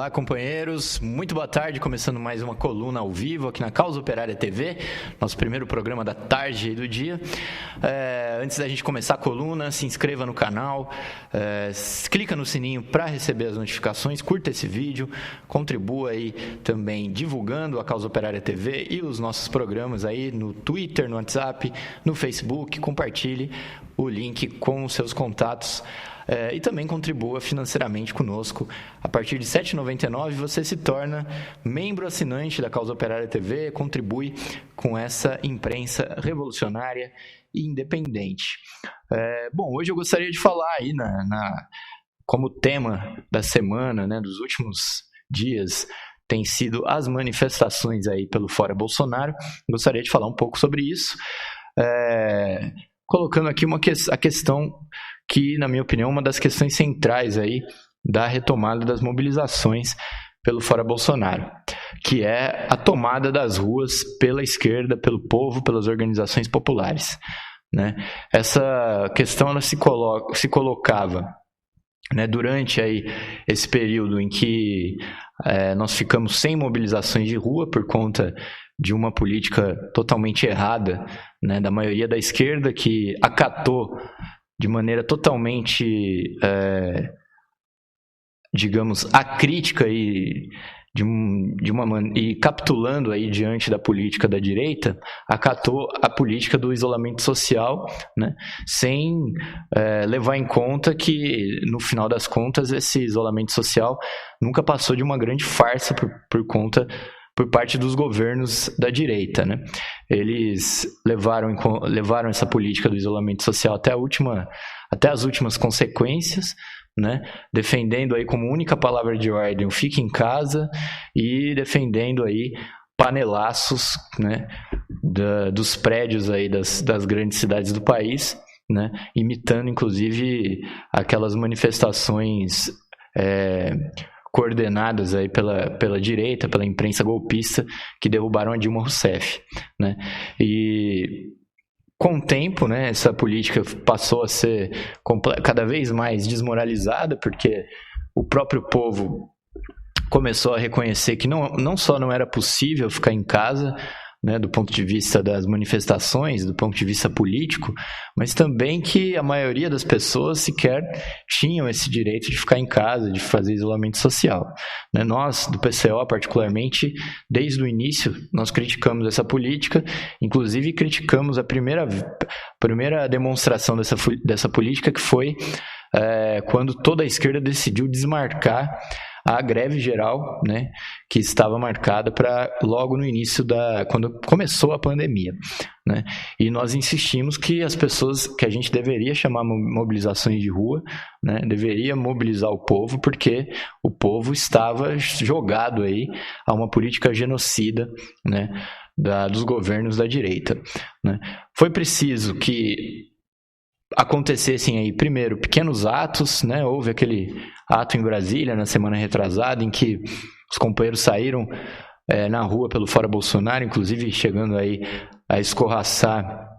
Olá, companheiros. Muito boa tarde. Começando mais uma coluna ao vivo aqui na Causa Operária TV, nosso primeiro programa da tarde e do dia. Antes da gente começar a coluna, se inscreva no canal, clica no sininho para receber as notificações, curta esse vídeo, contribua aí também divulgando a Causa Operária TV e os nossos programas aí no Twitter, no WhatsApp, no Facebook. Compartilhe o link com os seus contatos. E também contribua financeiramente conosco. A partir de R$ 7,99 você se torna membro assinante da Causa Operária TV, contribui com essa imprensa revolucionária e independente. Bom, hoje eu gostaria de falar aí como tema da semana, né, dos últimos dias, tem sido as manifestações aí pelo Fora Bolsonaro. Gostaria de falar um pouco sobre isso, colocando aqui a questão que, na minha opinião, é uma das questões centrais aí da retomada das mobilizações pelo Fora Bolsonaro, que é a tomada das ruas pela esquerda, pelo povo, pelas organizações populares, né? Essa questão ela se colocava, né, durante aí esse período em que nós ficamos sem mobilizações de rua por conta de uma política totalmente errada, né, da maioria da esquerda, que acatou de maneira totalmente, digamos, acrítica e e capitulando aí diante da política da direita, acatou a política do isolamento social, né, sem levar em conta que, no final das contas, esse isolamento social nunca passou de uma grande farsa por parte dos governos da direita, né? Eles levaram essa política do isolamento social até as últimas consequências, né? Defendendo aí como única palavra de ordem o fique em casa e defendendo aí panelaços, né, dos prédios aí das grandes cidades do país, né? Imitando inclusive aquelas manifestações coordenadas aí pela direita, pela imprensa golpista, que derrubaram a Dilma Rousseff, né? E com o tempo, né, essa política passou a ser cada vez mais desmoralizada, porque o próprio povo começou a reconhecer que não só não era possível ficar em casa, né, do ponto de vista das manifestações, do ponto de vista político, mas também que a maioria das pessoas sequer tinham esse direito de ficar em casa, de fazer isolamento social, né? Nós, do PCO particularmente, desde o início, nós criticamos essa política, inclusive criticamos a primeira demonstração dessa política, que foi quando toda a esquerda decidiu desmarcar a greve geral, né, que estava marcada para logo no início quando começou a pandemia, né? E nós insistimos que a gente deveria chamar mobilizações de rua, né, deveria mobilizar o povo, porque o povo estava jogado aí a uma política genocida, né, dos governos da direita, né? Foi preciso que acontecessem aí, primeiro, pequenos atos, né? Houve aquele ato em Brasília na semana retrasada, em que os companheiros saíram na rua pelo Fora Bolsonaro, inclusive chegando aí a escorraçar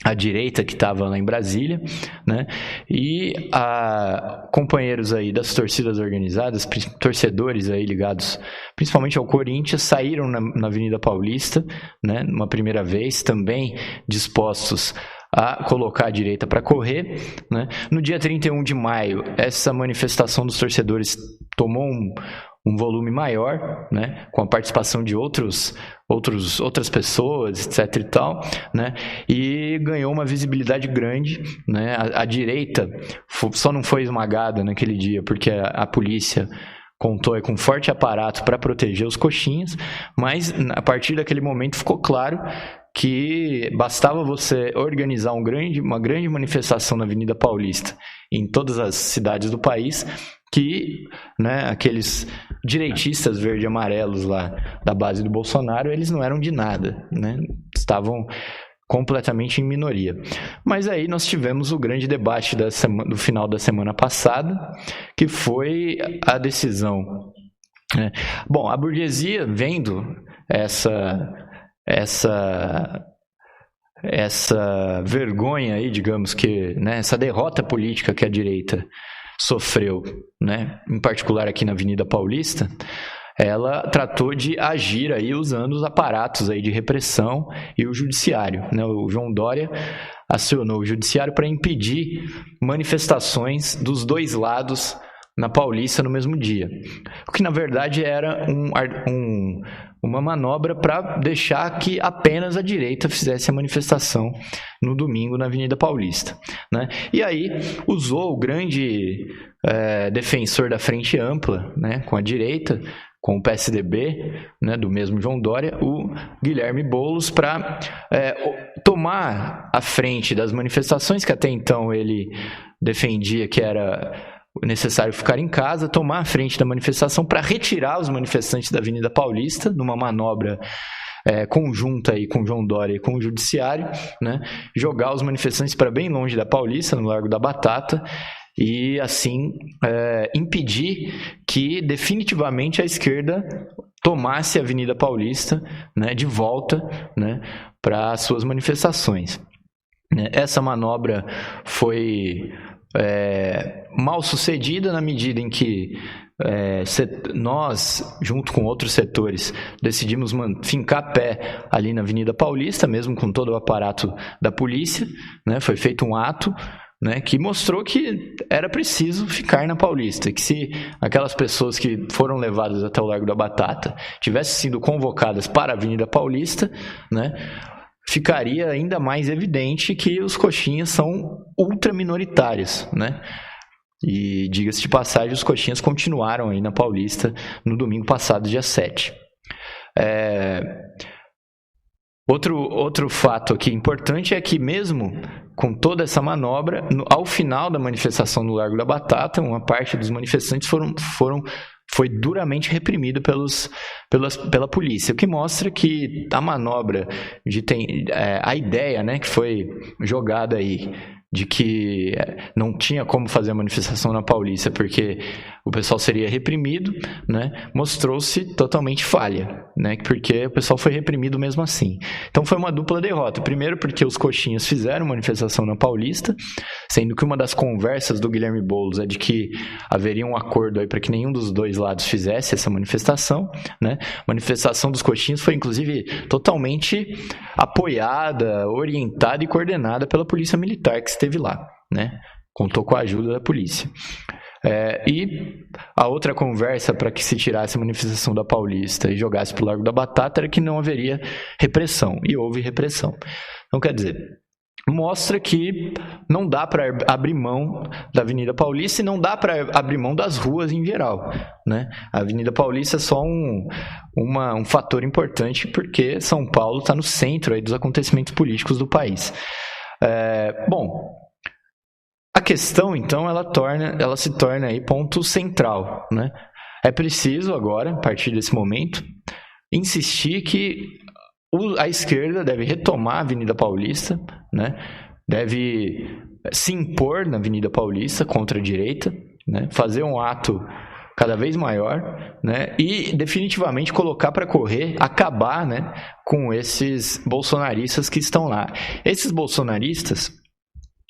a direita que estava lá em Brasília, né? E companheiros aí das torcidas organizadas, torcedores aí ligados principalmente ao Corinthians, saíram na Avenida Paulista, né, uma primeira vez, também dispostos a colocar a direita para correr, né? No dia 31 de maio, essa manifestação dos torcedores tomou um volume maior, né, com a participação de outras pessoas, etc. e tal, né, e ganhou uma visibilidade grande, né? A direita só não foi esmagada naquele dia porque a polícia contou com um forte aparato para proteger os coxinhas, mas a partir daquele momento ficou claro que bastava você organizar uma grande manifestação na Avenida Paulista, em todas as cidades do país, que, né, aqueles direitistas verde e amarelos lá da base do Bolsonaro, eles não eram de nada, né? Estavam completamente em minoria. Mas aí nós tivemos o grande debate do final da semana passada, que foi a decisão, né? Bom, a burguesia, vendo essa vergonha aí, digamos que, né, essa derrota política que a direita sofreu, né, em particular aqui na Avenida Paulista, ela tratou de agir aí usando os aparatos aí de repressão e o judiciário, né? O João Dória acionou o judiciário para impedir manifestações dos dois lados na Paulista no mesmo dia. O que, na verdade, era uma manobra para deixar que apenas a direita fizesse a manifestação no domingo na Avenida Paulista, né? E aí usou o grande defensor da Frente Ampla, né, com a direita, com o PSDB, né, do mesmo João Dória, o Guilherme Boulos, para tomar a frente das manifestações, que até então ele defendia que era necessário ficar em casa, tomar a frente da manifestação para retirar os manifestantes da Avenida Paulista, numa manobra conjunta aí com o João Dória e com o Judiciário, né, jogar os manifestantes para bem longe da Paulista, no Largo da Batata, e assim impedir que definitivamente a esquerda tomasse a Avenida Paulista, né, de volta, né, para as suas manifestações. Essa manobra foi mal sucedida na medida em que nós, junto com outros setores, decidimos fincar pé ali na Avenida Paulista, mesmo com todo o aparato da polícia, né? Foi feito um ato, né, que mostrou que era preciso ficar na Paulista, que se aquelas pessoas que foram levadas até o Largo da Batata tivessem sido convocadas para a Avenida Paulista, né, ficaria ainda mais evidente que os coxinhas são ultraminoritários, né? E, diga-se de passagem, os coxinhas continuaram aí na Paulista no domingo passado, dia 7. Outro fato aqui importante é que mesmo com toda essa manobra, ao final da manifestação no Largo da Batata, uma parte dos manifestantes foi duramente reprimido pela polícia, o que mostra que a manobra, a ideia, né, que foi jogada aí, de que não tinha como fazer a manifestação na Paulista porque o pessoal seria reprimido, né, mostrou-se totalmente falha, né, porque o pessoal foi reprimido mesmo assim. Então foi uma dupla derrota. Primeiro porque os coxinhas fizeram manifestação na Paulista, sendo que uma das conversas do Guilherme Boulos é de que haveria um acordo aí para que nenhum dos dois lados fizesse essa manifestação, né? A manifestação dos coxinhas foi inclusive totalmente apoiada, orientada e coordenada pela Polícia Militar que esteve lá, né? Contou com a ajuda da polícia. E a outra conversa para que se tirasse a manifestação da Paulista e jogasse para o Largo da Batata era que não haveria repressão, e houve repressão. Então, quer dizer, mostra que não dá para abrir mão da Avenida Paulista e não dá para abrir mão das ruas em geral, né? A Avenida Paulista é só um fator importante porque São Paulo está no centro aí dos acontecimentos políticos do país. Bom, a questão, então, ela se torna aí ponto central, né? É preciso agora, a partir desse momento, insistir que a esquerda deve retomar a Avenida Paulista, né? Deve se impor na Avenida Paulista contra a direita, né? Fazer um ato cada vez maior, né? E definitivamente colocar para correr, acabar, né, com esses bolsonaristas que estão lá. Esses bolsonaristas,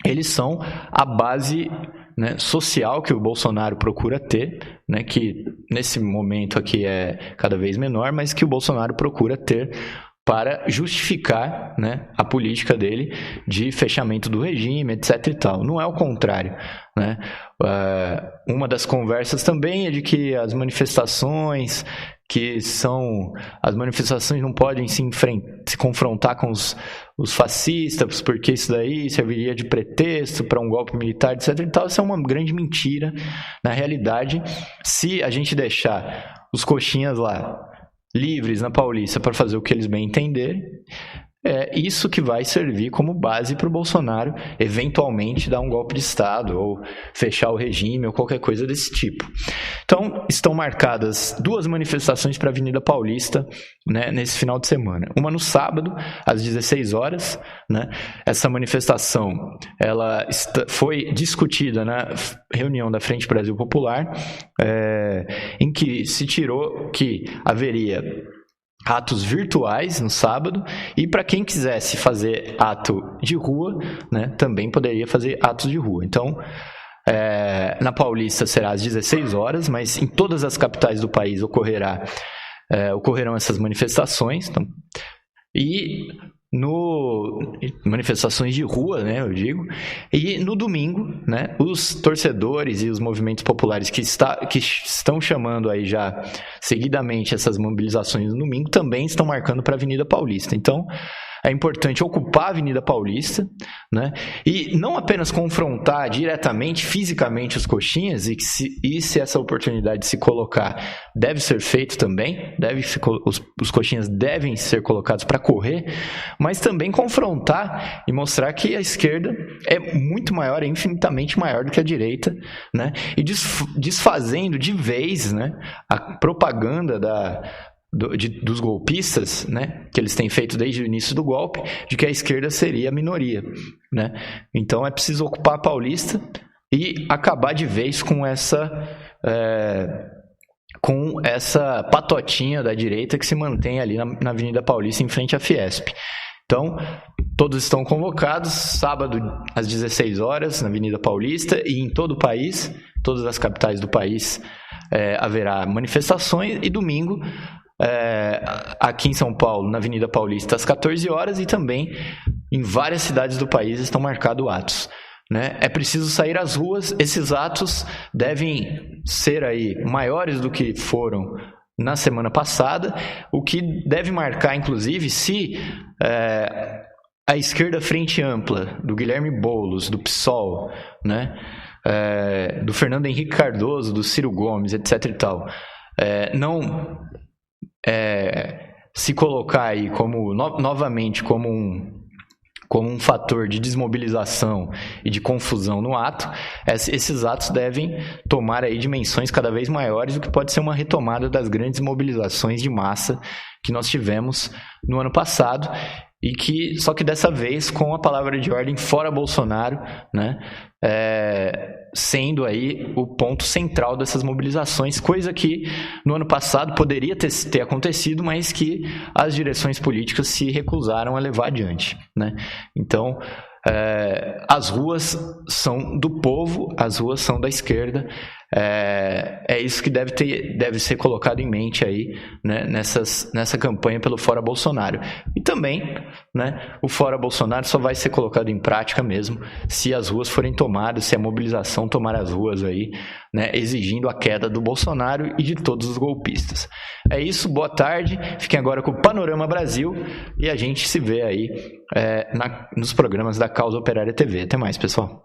eles são a base, né, social que o Bolsonaro procura ter, né, que nesse momento aqui é cada vez menor, mas que o Bolsonaro procura ter para justificar, né, a política dele de fechamento do regime, etc. e tal. Não é o contrário, né? Uma das conversas também é de que as manifestações não podem se confrontar com os fascistas, porque isso daí serviria de pretexto para um golpe militar, etc. e tal. Isso é uma grande mentira. Na realidade, se a gente deixar os coxinhas lá livres na Paulista para fazer o que eles bem entenderem, é isso que vai servir como base para o Bolsonaro eventualmente dar um golpe de Estado ou fechar o regime ou qualquer coisa desse tipo. Então, estão marcadas 2 manifestações para a Avenida Paulista, né, nesse final de semana. Uma no sábado, às 16 horas. Né? Essa manifestação ela foi discutida na reunião da Frente Brasil Popular, em que se tirou que haveria atos virtuais no sábado, e para quem quisesse fazer ato de rua, né, também poderia fazer atos de rua. Então, Na Paulista será às 16 horas, mas em todas as capitais do país ocorrerão essas manifestações. Então, e manifestações de rua, né, eu digo, e no domingo, né, os torcedores e os movimentos populares que estão chamando aí já seguidamente essas mobilizações no domingo também estão marcando para a Avenida Paulista. Então, é importante ocupar a Avenida Paulista, né? E não apenas confrontar diretamente, fisicamente, os coxinhas, e se essa oportunidade se colocar, deve ser feito também, os coxinhas devem ser colocados para correr, mas também confrontar e mostrar que a esquerda é muito maior, é infinitamente maior do que a direita, né? E desfazendo de vez, né, a propaganda dos golpistas, né, que eles têm feito desde o início do golpe, de que a esquerda seria a minoria, né? Então é preciso ocupar a Paulista e acabar de vez com essa patotinha da direita que se mantém ali na Avenida Paulista, em frente à Fiesp. Então, todos estão convocados, sábado às 16 horas, na Avenida Paulista, e em todo o país, todas as capitais do país, haverá manifestações, e domingo, aqui em São Paulo, na Avenida Paulista, às 14 horas, e também em várias cidades do país estão marcados atos, né? É preciso sair às ruas. Esses atos devem ser aí maiores do que foram na semana passada, o que deve marcar, inclusive, se a esquerda frente ampla do Guilherme Boulos, do PSOL, né, do Fernando Henrique Cardoso, do Ciro Gomes, etc. e tal, não se colocar aí novamente como um fator de desmobilização e de confusão no ato, esses atos devem tomar aí dimensões cada vez maiores, o que pode ser uma retomada das grandes mobilizações de massa que nós tivemos no ano passado, só que dessa vez com a palavra de ordem fora Bolsonaro, né, sendo aí o ponto central dessas mobilizações, coisa que no ano passado poderia ter acontecido, mas que as direções políticas se recusaram a levar adiante, né? Então, as ruas são do povo, as ruas são da esquerda. É isso que deve ser colocado em mente aí, né, nessa campanha pelo Fora Bolsonaro. E também, né, o Fora Bolsonaro só vai ser colocado em prática mesmo se as ruas forem tomadas, se a mobilização tomar as ruas aí, né, exigindo a queda do Bolsonaro e de todos os golpistas. É isso, boa tarde. Fiquem agora com o Panorama Brasil e a gente se vê aí nos programas da Causa Operária TV. Até mais, pessoal.